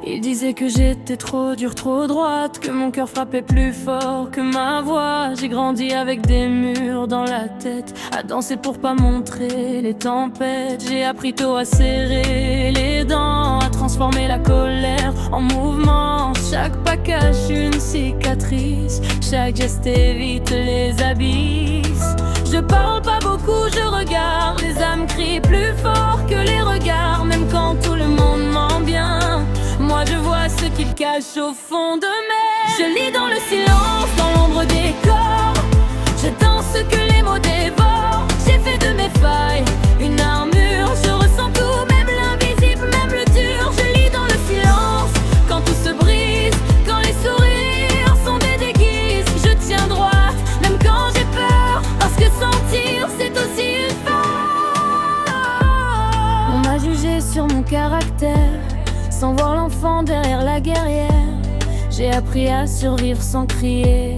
Il disait que j'étais trop dure, trop droite, que mon cœur frappait plus fort que ma voix. J'ai grandi avec des murs dans la tête, à danser pour pas montrer les tempêtes. J'ai appris tôt à serrer les dents, à transformer la colère en mouvement. Chaque pas cache une cicatrice, chaque geste évite les abysses. Je parle pas beaucoup, je regarde, les âmes crient plus fort que les regards. Même quand tout le monde ment bien, moi je vois ce qu'ils cachent au fond de mes. Je lis dans le silence, dans l'ombre des corps. Je danse que les mots dévorent. J'ai fait de mes failles une armure. Je ressens tout, même l'invisible, même le dur. Je lis dans le silence, quand tout se brise, quand les sourires sont des déguises. Je tiens droit, même quand j'ai peur, parce que sentir c'est aussi une force. On m'a jugé sur mon caractère, sans voir l'enfant derrière la guerrière. J'ai appris à survivre sans crier,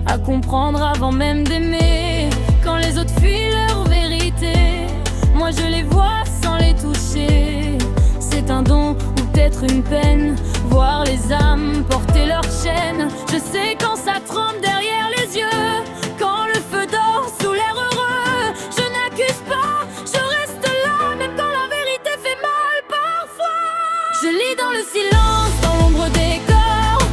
à comprendre avant même d'aimer. Quand les autres fuient leur vérité, moi je les vois sans les toucher. C'est un don ou peut-être une peine, voir les âmes porter leur chaîne. Je sais quand ça tremble derrière les yeux, quand le feu dort sous l'air heureux. Je n'accuse pas, je reste là, même quand la vérité fait mal parfois. Je lis dans le silence, dans l'ombre des corps.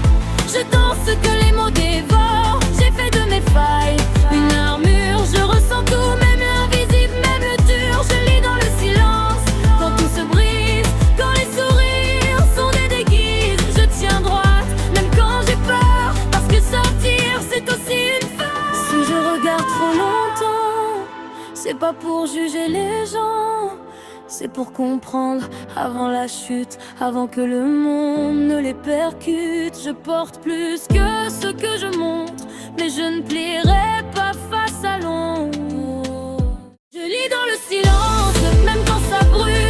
Je danse que les mots dévorent. J'ai fait de mes failles une armure. Je ressens tout, même l'invisible, même le dur. Je lis dans le silence, quand tout se brise, quand les sourires sont des déguises. Je tiens droite, même quand j'ai peur, parce que sortir c'est aussi une force. Si je regarde trop longtemps, c'est pas pour juger les gens, c'est pour comprendre avant la chute, avant que le monde ne les percute. Je porte plus que ce que je montre, mais je ne plierai pas face à l'ombre. Je lis dans le silence, même quand ça brûle.